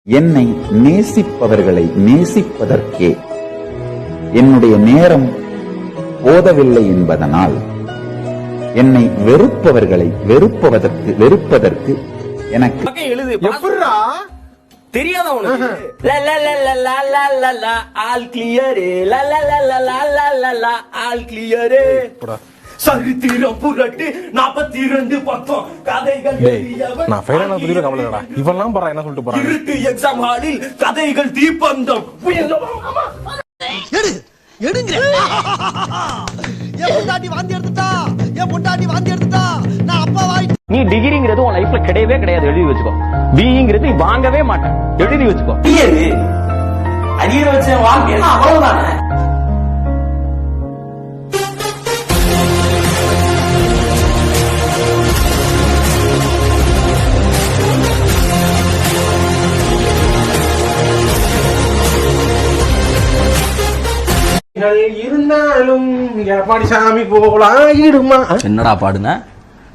என்னை நேசிப்பவர்களை நேசிப்பதற்கே என்னுடைய நேரம் போதவில்லை என்பதனால் என்னை வெறுப்பவர்களை வெறுப்பதற்கு எனக்கு தெரியாத உனக்கு ஆல் கிளியர் ஆல் கிளியர் சரித்திரம் புரட்டு 42 பக்கம் கதைகள் நான் ஃபெயிலான புதிய கவலைடா இவெல்லாம் பாறா என்ன சொல்லிட்டு போறாங்க இருட்டு எக்ஸாம் ஹாலில் கதைகள் தீப்பந்தம் எடுங்க என் பொண்டாட்டி வாந்தி எடுத்துட்டா நான் அப்பா வாய் நீ டிகிரிங்கிறது உன் லைஃப்ல கிடையவே கிடையாது எழுதி வச்சுக்கோ பிங்கிறது வாங்கவே மாட்டேன் எழுதி வச்சுக்கோ அடியில வச்ச வாழ்க்கை அவ்வளவுதானே இருந்தாலும் எடப்பாடி சாமி போலாயிடுமா என்னடா பாடுன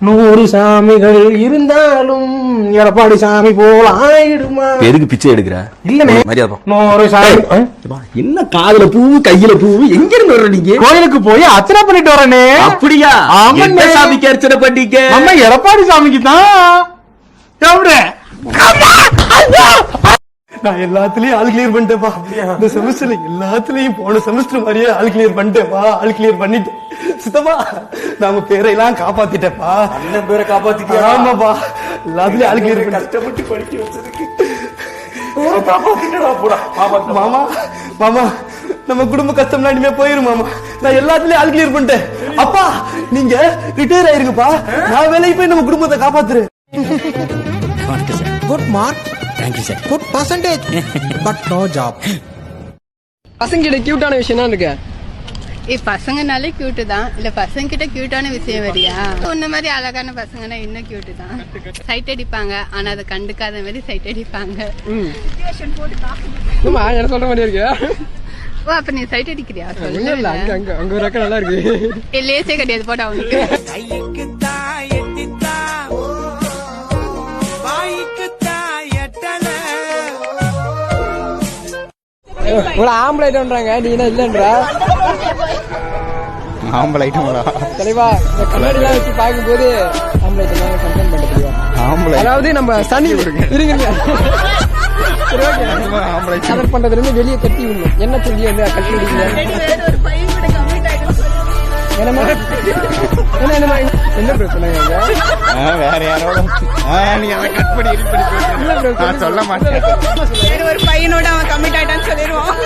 100 சாமிகள் இருந்தாலும் எடப்பாடி சாமி போலாயிடுமா எதுக்கு பிச்சை எடுக்கிற இல்லனே மரியாதை 100 சாமி என்ன காதுல பூவு கையில பூவு எங்க இருந்து வர நீங்க கோயிலுக்கு போய் அர்ச்சனை பண்ணிட்டு வரனே அப்படியா எந்த சாமிக்கு அர்ச்சனை பண்ணீங்க நம்ம எடப்பாடி சாமிக்கு தான் நான் எல்லாத்துலயும் ஆல் கிளியர் பண்ணிட்டேப்பா இந்த செமஸ்டர்ல எல்லாத்துலயும் போன செமஸ்டர் மாதிரியே ஆல் கிளியர் பண்ணிட்டேப்பா ஆல் கிளியர் பண்ணிட்டேன் சித்தப்பா நம்ம பேரையெல்லாம் காப்பாத்திட்டேப்பா அண்ணன் பேரை காப்பாத்திட்டியா ஆமாப்பா எல்லாத்துலயும் ஆல் கிளியர் பண்ணி கஷ்டப்பட்டு படிக்க வச்சதுக்கு காப்பாத்திட்டா போடா மாமா மாமா நம்ம குடும்ப கஷ்டம்லாம் இனிமே போயிரும் மாமா நான் எல்லாத்துலயும் ஆல் கிளியர் பண்ணிட்டேன் அப்பா நீங்க ரிட்டையர் ஆயிருங்கப்பா நான் வேலைக்கு போய் நம்ம குடும்பத்தை காப்பாத்துறேன் good mark thank you sir good percentage but no job பசங்கிட்ட கியூட்டான விஷயம் தான் இருக்கு பசங்கனாலே கியூட்டு தான் இல்ல பசங்க கிட்ட கியூட்டான விஷயம் வரியா உன்ன மாதிரி அழகான பசங்கன்னா இன்னும் கியூட்டு தான் சைட் அடிப்பாங்க ஆனா அதை கண்டுக்காத மாதிரி சைட் அடிப்பாங்க என்ன சொல்ற மாதிரி இருக்கு ஓ அப்ப நீ சைட் அடிக்கிறியா இல்ல அங்க ஒரு அக்கா நல்லா இருக்கு லேசே கிடையாது போட்டா அவனுக்கு ஒரு ஆம்பளை ஐட்டம்ன்றாங்க நீ என்ன இல்லன்ற ஆம்பளை ஐட்டம்டா தெளிவா இந்த கண்ணாடி எல்லாம் வச்சு பாக்கும்போது ஆம்பளை ஐட்டம் கன்ஃபார்ம் பண்ண தெரியும் ஆம்பளை அதாவது நம்ம சனி இருங்க ஆம்பளை கலர் பண்றதுல இருந்து வெளியே கட்டி விடணும் என்ன சொல்லி வந்து கட்டி விடுங்க என்ன பிரச்சனை வேற யாரோட நீங்க அதை கட் பண்ணி நான் சொல்ல மாட்டேன் ஒரு பையனோட அவன் கமிட் ஆயிட்டான்னு சொல்லிடுவான்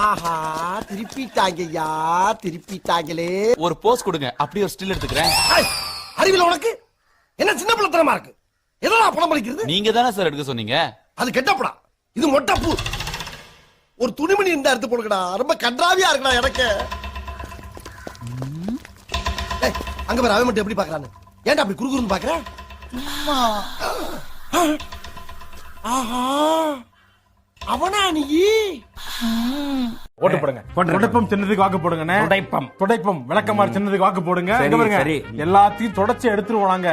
ஆஹா திருப்பிட்டாங்கய்யா திருப்பிட்டாங்களே ஒரு போஸ் கொடுங்க அப்படியே ஒரு ஸ்டில் எடுத்துக்கிறேன் அறிவில உனக்கு என்ன சின்ன பிள்ளைத்தனமா இருக்கு எதனா பணம் பலிக்கிறது நீங்க தானே சார் எடுக்க சொன்னீங்க அது கெட்டப்படா இது மொட்டப்பூ ஒரு துணிமணி இருந்தா எடுத்து போடுங்கடா ரொம்ப கன்றாவியா இருக்குடா எனக்கு அங்க பாரு அவன் மட்டும் எப்படி பாக்குறான்னு ஏன்டா அப்படி குறுகுறுன்னு பாக்குற ஆஹா அவனா நீ ஓட்டு போடுங்க துடைப்பம் சின்னதுக்கு வாக்கு போடுங்க துடைப்பம் விளக்கமாறு சின்னதுக்கு வாக்கு போடுங்க எல்லாத்தையும் தொடச்சு எடுத்துருவாங்க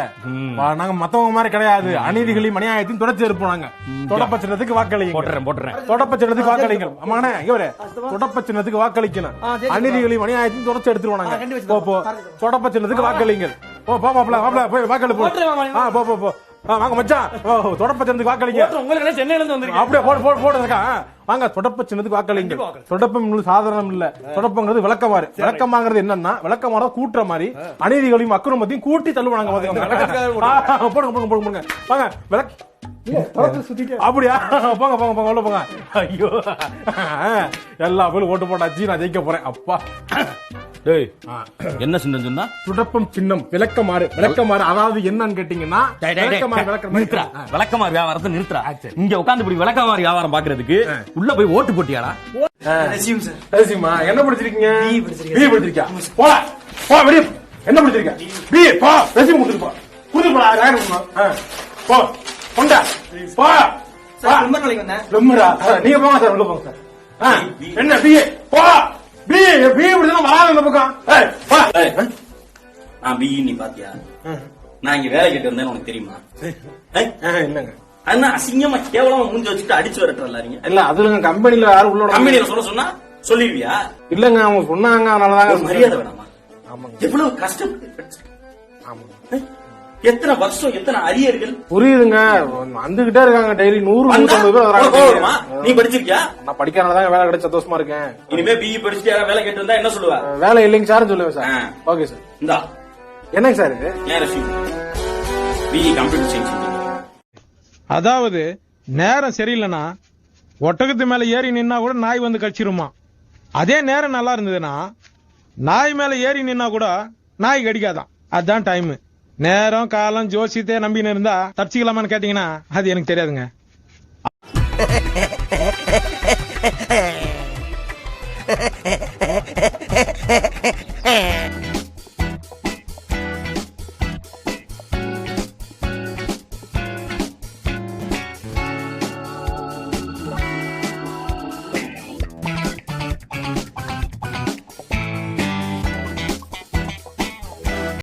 நாங்க மத்தவங்க மாதிரி கிடையாது அநீதிகளையும் அநியாயத்தையும் தொடச்சு எடுப்போம் தொடப்ப சின்னத்துக்கு வாக்களிங்க தொடப்ப சின்னத்துக்கு வாக்களிங்க ஆமாண்ணே இவரு தொடப்ப சின்னத்துக்கு வாக்களிக்கணும் அநீதிகளையும் அநியாயத்தையும் தொடச்சு எடுத்துருவாங்க போ தொடப்ப சின்னத்துக்கு வாக்களிங்க ஓ பாப்பா போய் வாக்களி போ வாங்க மச்சான் தொடப்ப சின்னத்துக்கு வாக்களிங்க உங்களுக்கு சென்னையில இருந்து வந்திருக்கேன் அப்படியே போடுறதுக்கா வாங்க தொடப்ப சின்னத்துக்கு வாக்களிங்க தொடப்பம் சாதாரணம் இல்ல தொடப்பங்கிறது விளக்கமாறு விளக்கமாங்கிறது என்னன்னா விளக்கமாற கூட்டுற மாதிரி அநீதிகளையும் அக்கிரமத்தையும் கூட்டி தள்ளுவாங்க போடுங்க வாங்க அப்படியா போங்க உள்ள போங்க ஐயோ எல்லா பேரும் ஓட்டு போட்டாச்சு நான் ஜெயிக்க போறேன் அப்பா என்ன சின்னம் சொன்னா துடப்பம் சின்னம் விளக்கமாறு அதாவது என்னன்னு கேட்டீங்கன்னா விளக்கமாறு வியாபாரத்தை நிறுத்துறா இங்க உட்காந்து இப்படி விளக்கமாறு வியாபாரம் பாக்குறதுக்கு உள்ள போய் ஓட்டு போட்டியாடா என்ன படிச்சிருக்கீங்க பி படிச்சிருக்கியா போடா போ வெளிய என்ன படிச்சிருக்க பி போ ரெசியூம் கொடுத்துட்டு போ போ கொண்டா போ ரொம்ப நாளைக்கு வந்தேன் ரொம்படா நீங்க போங்க சார் உள்ள போங்க சார் என்ன பி போ பி பி இப்படிதான் வராது இந்த பக்கம் பி நீ பாத்தியா நான் இங்க வேலை கேட்டு வந்தேன்னு உனக்கு தெரியுமா? இல்லங்க அண்ணா அசிங்கமா கேவலமா மூஞ்சி வச்சுட்டு அடிச்சு வரட்டுறல நீங்க. இல்ல அதுல கம்பெனில யாரும் உள்ள கம்பெனியில சொன்னா சொல்லிடுவியா? இல்லங்க அவங்க சொன்னாங்க அதனாலதாங்க ஒரு மரியாதை வேணாமா? ஆமாங்க எவ்வளவு கஷ்டப்பட்டு ஆமாங்க எத்தனை வருஷம் எத்தனை அரியர்கள் புரியுதுங்க வந்துகிட்டே இருக்காங்க டெய்லி 100-150 பேர் வராங்க. நீ படிச்சிருக்கியா? நான் படிக்கிறனாலதான் வேலை கிடைச்ச சந்தோஷமா இருக்கேன். இனிமே பிஇ படிச்சுட்டு யாராவது வேலை கேட்டு இருந்தா என்ன சொல்லுவ? வேலை இல்லைங்க சார் சொல்லுவேன் சார். Okay sir. இந்தா என்னங்க சார் இது? ஏன் ரஷீத் பிஇ கம்ப்யூட்டர் சயின்ஸ். அதாவது நேரம் சரியில்லைன்னா ஒட்டகத்து மேல ஏறி நின்னா கூட நாய் வந்து கடிச்சிருமா. அதே நேரம் நல்லா இருந்ததுன்னா நாய் மேல ஏறி நின்னா கூட நாய் கடிக்காதான். அதுதான் டைம். நேரம் காலம் ஜோசியத்தை நம்பின்னு இருந்தா தப்பிச்சிக்கலாமான்னு கேட்டீங்கன்னா அது எனக்கு தெரியாதுங்க.